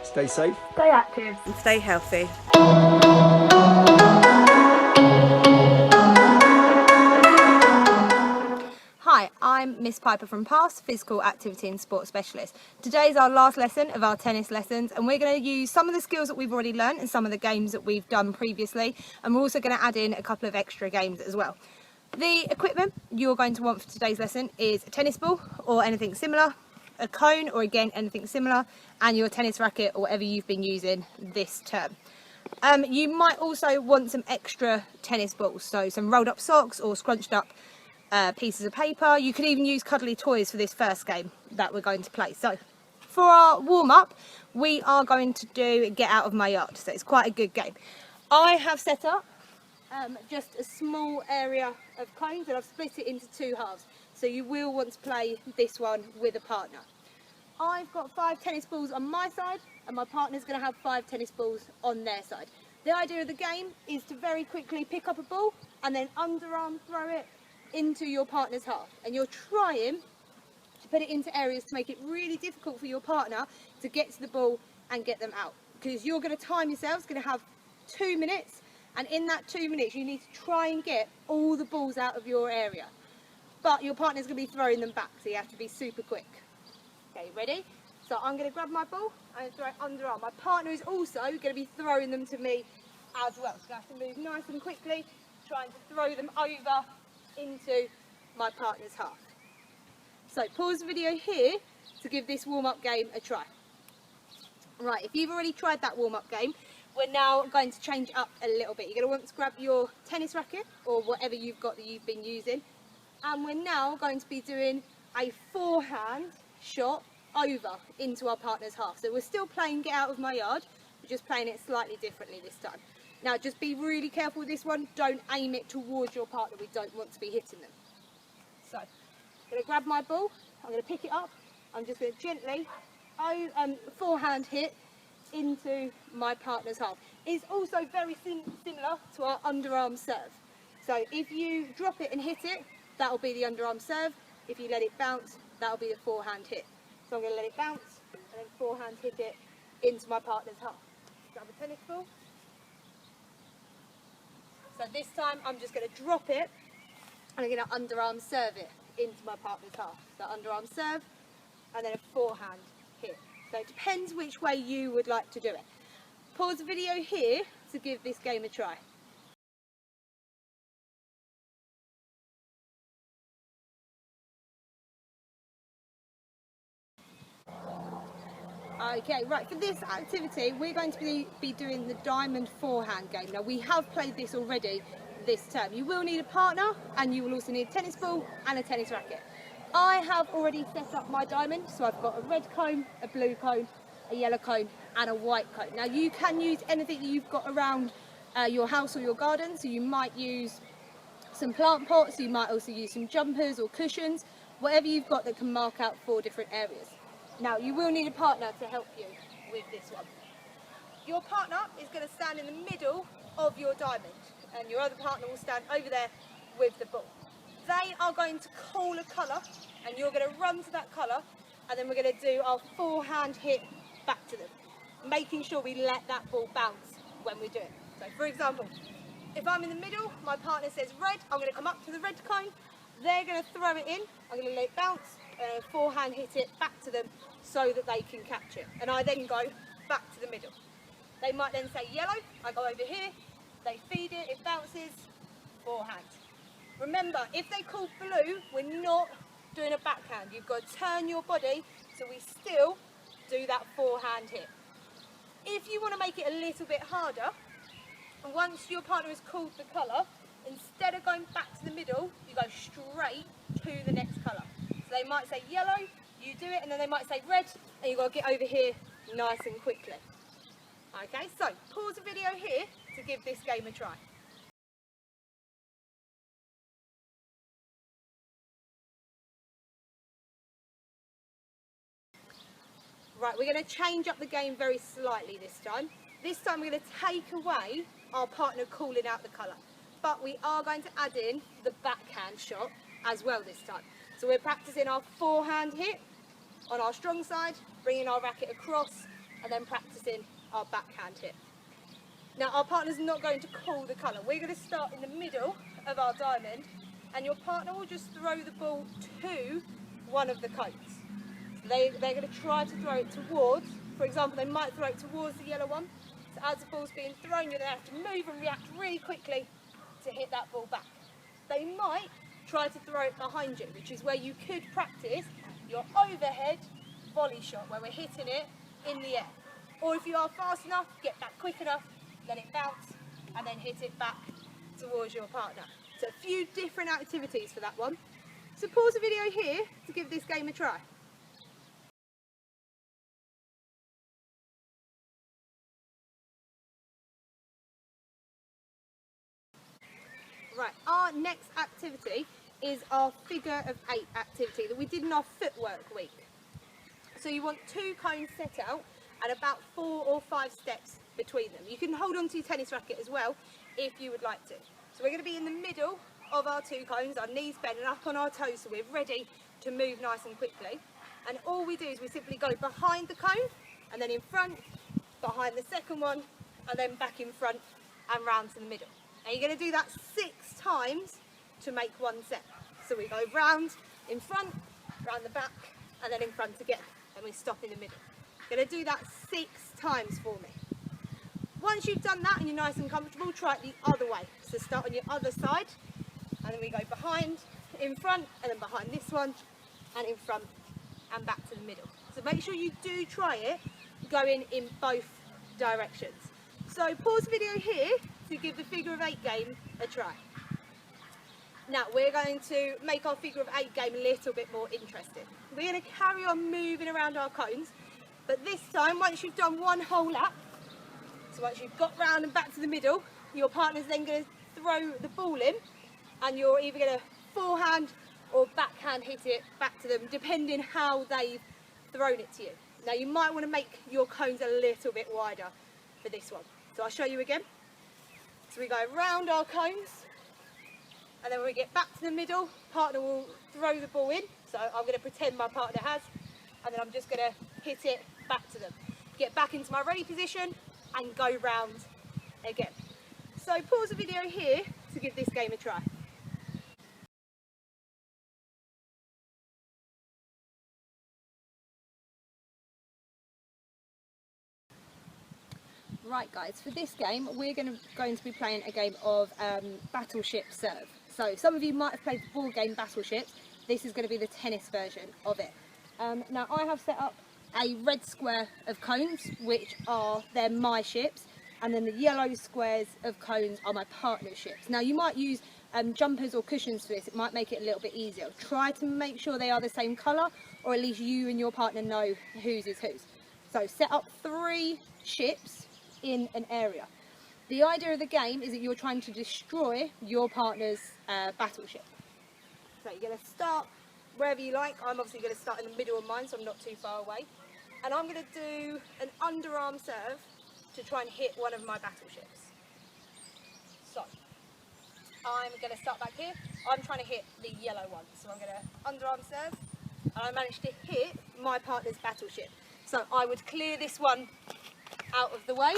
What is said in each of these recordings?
Stay safe. Stay active. And stay healthy. Hi, I'm Miss Piper from PASS, Physical Activity and Sport Specialist. Today is our last lesson of our tennis lessons, and we're going to use some of the skills that we've already learned and some of the games that we've done previously, and we're also going to add in a couple of extra games as well. The equipment you're going to want for today's lesson is a tennis ball or anything similar, a cone or again anything similar, and your tennis racket or whatever you've been using this term. You might also want some extra tennis balls, so some rolled up socks or scrunched up pieces of paper. You could even use cuddly toys for this first game that we're going to play. So for our warm-up, we are going to do Get Out of My Yard, so it's quite a good game. I have set up just a small area of cones and I've split it into two halves, so you will want to play this one with a partner. I've got 5 tennis balls on my side and my partner's going to have 5 tennis balls on their side. The idea of the game is to very quickly pick up a ball and then underarm throw it into your partner's half, and you're trying to put it into areas to make it really difficult for your partner to get to the ball and get them out, because you're going to time yourself. It's going to have 2 minutes, and in that 2 minutes you need to try and get all the balls out of your area, but your partner's going to be throwing them back, so you have to be super quick. Okay, ready? So I'm going to grab my ball and throw it underarm. My partner is also going to be throwing them to me as well, so I have to move nice and quickly, trying to throw them over into my partner's half. So pause the video here to give this warm-up game a try. Right, if you've already tried that warm-up game, we're now going to change it up a little bit. You're going to want to grab your tennis racket or whatever you've got that you've been using, and we're now going to be doing a forehand shot over into our partner's half. So we're still playing Get Out of My Yard, we're just playing it slightly differently this time. Now just be really careful with this one, don't aim it towards your partner, we don't want to be hitting them. So I'm going to grab my ball, I'm going to pick it up, I'm just going to gently forehand hit into my partner's half. It's also very similar to our underarm serve. So if you drop it and hit it, that will be the underarm serve. If you let it bounce, that will be the forehand hit. So I'm going to let it bounce and then forehand hit it into my partner's half. Grab a tennis ball. So this time I'm just going to drop it and I'm going to underarm serve it into my partner's half. So underarm serve and then a forehand hit. So it depends which way you would like to do it. Pause the video here to give this game a try. Okay, right, for this activity we're going to be doing the diamond forehand game. Now we have played this already this term. You will need a partner and you will also need a tennis ball and a tennis racket. I have already set up my diamond, so I've got a red cone, a blue cone, a yellow cone and a white cone. Now you can use anything that you've got around your house or your garden, so you might use some plant pots, you might also use some jumpers or cushions, whatever you've got that can mark out 4 different areas. Now you will need a partner to help you with this one. Your partner is going to stand in the middle of your diamond and your other partner will stand over there with the ball. They are going to call a colour and you're going to run to that colour, and then we're going to do our forehand hit back to them, making sure we let that ball bounce when we do it. So for example, if I'm in the middle, my partner says red, I'm going to come up to the red cone, they're going to throw it in, I'm going to let it bounce, and forehand hit it back to them so that they can catch it. And I then go back to the middle. They might then say yellow, I go over here, they feed it, it bounces, forehand. Remember, if they call blue, we're not doing a backhand. You've got to turn your body so we still do that forehand hit. If you want to make it a little bit harder, once your partner has called the colour, instead of going back to the middle, you go straight to the next colour. So they might say yellow, you do it, and then they might say red, and you've got to get over here nice and quickly. Okay, so pause the video here to give this game a try. Right, we're going to change up the game very slightly this time. This time we're going to take away our partner calling out the colour, but we are going to add in the backhand shot as well this time. So we're practicing our forehand hit on our strong side, bringing our racket across and then practicing our backhand hit. Now our partner's not going to call the colour. We're going to start in the middle of our diamond, and your partner will just throw the ball to one of the cones. So they're going to try to throw it towards, for example, they might throw it towards the yellow one. So as the ball's being thrown, you're going to have to move and react really quickly to hit that ball back. They might try to throw it behind you, which is where you could practice your overhead volley shot, where we're hitting it in the air. Or if you are fast enough, get back quick enough, let it bounce, and then hit it back towards your partner. So a few different activities for that one. So pause the video here to give this game a try. Right, our next activity is our figure of 8 activity that we did in our footwork week. So you want 2 cones set out and about 4 or 5 steps between them. You can hold on to your tennis racket as well if you would like to. So we're going to be in the middle of our 2 cones, our knees bent and up on our toes, so we're ready to move nice and quickly. And all we do is we simply go behind the cone and then in front, behind the second one, and then back in front and round to the middle. And you're going to do that 6 times to make 1 set. So we go round, in front, round the back, and then in front again. And we stop in the middle. You're going to do that 6 times for me. Once you've done that and you're nice and comfortable, try it the other way. So start on your other side, and then we go behind, in front, and then behind this one, and in front, and back to the middle. So make sure you do try it going in both directions. So pause the video here to give the figure of 8 game a try. Now we're going to make our figure of 8 game a little bit more interesting. We're going to carry on moving around our cones, but this time once you've done 1 whole lap, so once you've got round and back to the middle, your partner's then going to throw the ball in, and you're either going to forehand or backhand hit it back to them, depending how they've thrown it to you. Now you might want to make your cones a little bit wider for this one. So I'll show you again. So we go round our cones, and then when we get back to the middle, partner will throw the ball in. So I'm going to pretend my partner has, and then I'm just going to hit it back to them. Get back into my ready position and go round again. So pause the video here to give this game a try. Right guys, for this game we're going to be playing a game of Battleship Serve. So some of you might have played the board game Battleships. This is going to be the tennis version of it. Now I have set up a red square of cones, which they're my ships, and then the yellow squares of cones are my partner's ships. Now you might use jumpers or cushions for this, it might make it a little bit easier. Try to make sure they are the same colour, or at least you and your partner know whose is whose. So set up 3 ships in an area. The idea of the game is that you're trying to destroy your partner's battleship. So you're going to start wherever you like. I'm obviously going to start in the middle of mine, so I'm not too far away. And I'm going to do an underarm serve to try and hit one of my battleships. So I'm going to start back here. I'm trying to hit the yellow one. So I'm going to underarm serve, and I managed to hit my partner's battleship. So I would clear this one out of the way,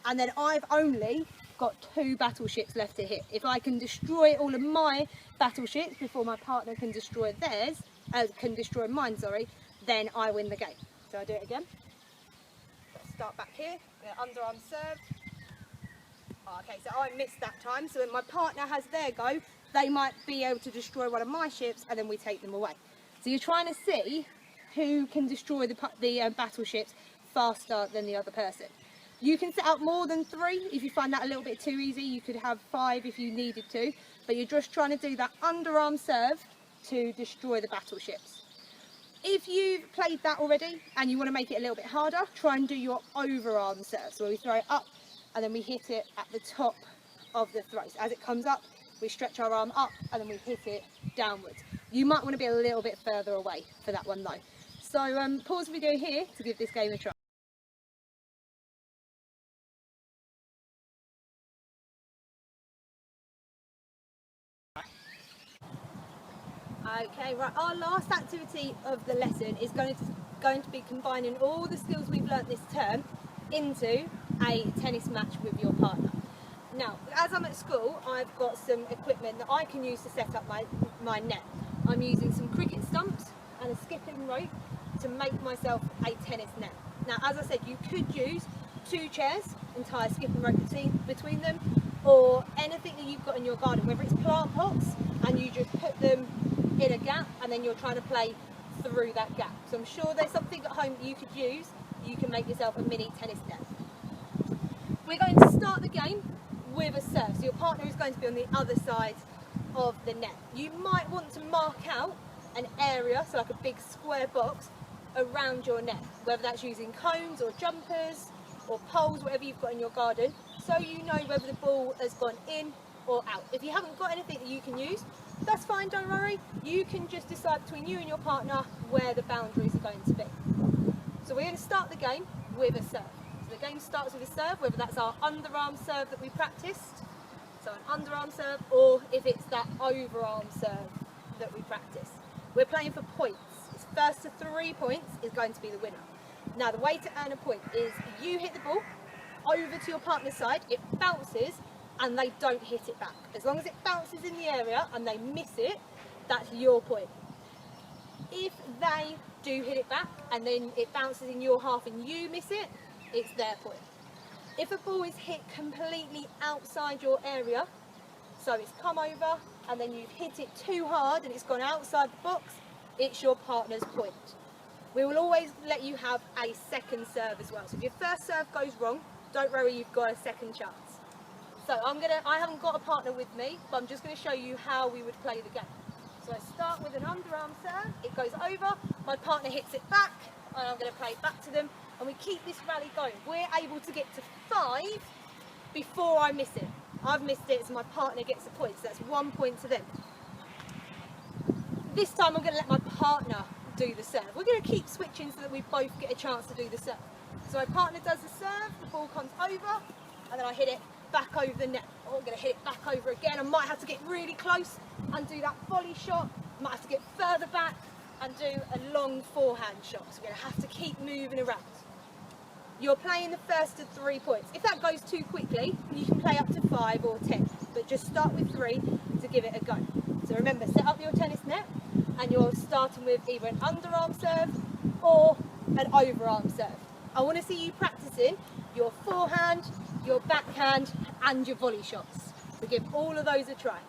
and then I've only got 2 battleships left to hit. If I can destroy all of my battleships before my partner can destroy theirs, mine, then I win the game. So I'll do it again. Let's start back here. Underarm serve. Oh, okay, so I missed that time. So when my partner has their go, they might be able to destroy one of my ships, and then we take them away. So you're trying to see who can destroy the battleships faster than the other person. You can set out more than 3 if you find that a little bit too easy. You could have 5 if you needed to, but you're just trying to do that underarm serve to destroy the battleships. If you've played that already and you want to make it a little bit harder, try and do your overarm serve. So we throw it up and then we hit it at the top of the throw. So as it comes up, we stretch our arm up and then we hit it downwards. You might want to be a little bit further away for that one though. So pause the video here to give this game a try. Okay, right, our last activity of the lesson is going to be combining all the skills we've learnt this term into a tennis match with your partner. Now, as I'm at school, I've got some equipment that I can use to set up my net. I'm using some cricket stumps and a skipping rope to make myself a tennis net. Now, as I said, you could use 2 chairs and tie a skipping rope between them, or anything that you've got in your garden, whether it's plant pots and you just put them in a gap and then you're trying to play through that gap. So I'm sure there's something at home that you could use. You can make yourself a mini tennis net. We're going to start the game with a serve. So your partner is going to be on the other side of the net. You might want to mark out an area, so like a big square box around your net, whether that's using cones or jumpers or poles, whatever you've got in your garden, so you know whether the ball has gone in or out. If you haven't got anything that you can use, that's fine, don't worry. You can just decide between you and your partner where the boundaries are going to be. So we're going to start the game with a serve. So the game starts with a serve, whether that's our underarm serve that we practiced, so an underarm serve, or if it's that overarm serve that we practiced. We're playing for points. It's first to 3 points is going to be the winner. Now, the way to earn a point is you hit the ball over to your partner's side, it bounces, and they don't hit it back. As long as it bounces in the area and they miss it, that's your point. If they do hit it back and then it bounces in your half and you miss it, it's their point. If a ball is hit completely outside your area, so it's come over and then you've hit it too hard and it's gone outside the box, it's your partner's point. We will always let you have a second serve as well. So if your first serve goes wrong, don't worry, you've got a second chance. So I haven't got a partner with me, but I'm just going to show you how we would play the game. So I start with an underarm serve, it goes over, my partner hits it back, and I'm going to play it back to them, and we keep this rally going. We're able to get to 5 before I miss it. I've missed it, so my partner gets a point, so that's 1 point to them. This time I'm going to let my partner do the serve. We're going to keep switching so that we both get a chance to do the serve. So my partner does the serve, the ball comes over, and then I hit it back over the net. Oh, I'm going to hit it back over again. I might have to get really close and do that volley shot. I might have to get further back and do a long forehand shot. So we're going to have to keep moving around. You're playing the first to 3 points. If that goes too quickly, you can play up to 5 or 10, but just start with 3 to give it a go. So remember, set up your tennis net, and you're starting with either an underarm serve or an overarm serve. I want to see you practicing your forehand, your backhand and your volley shots. So give all of those a try.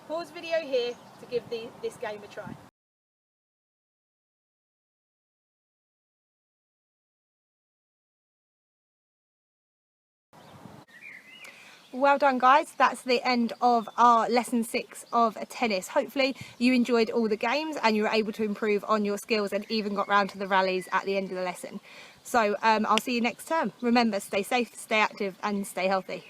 Pause video here to give this game a try. Well done, guys. That's the end of our lesson 6 of tennis. Hopefully you enjoyed all the games and you were able to improve on your skills and even got round to the rallies at the end of the lesson. So I'll see you next term. Remember, stay safe, stay active and stay healthy.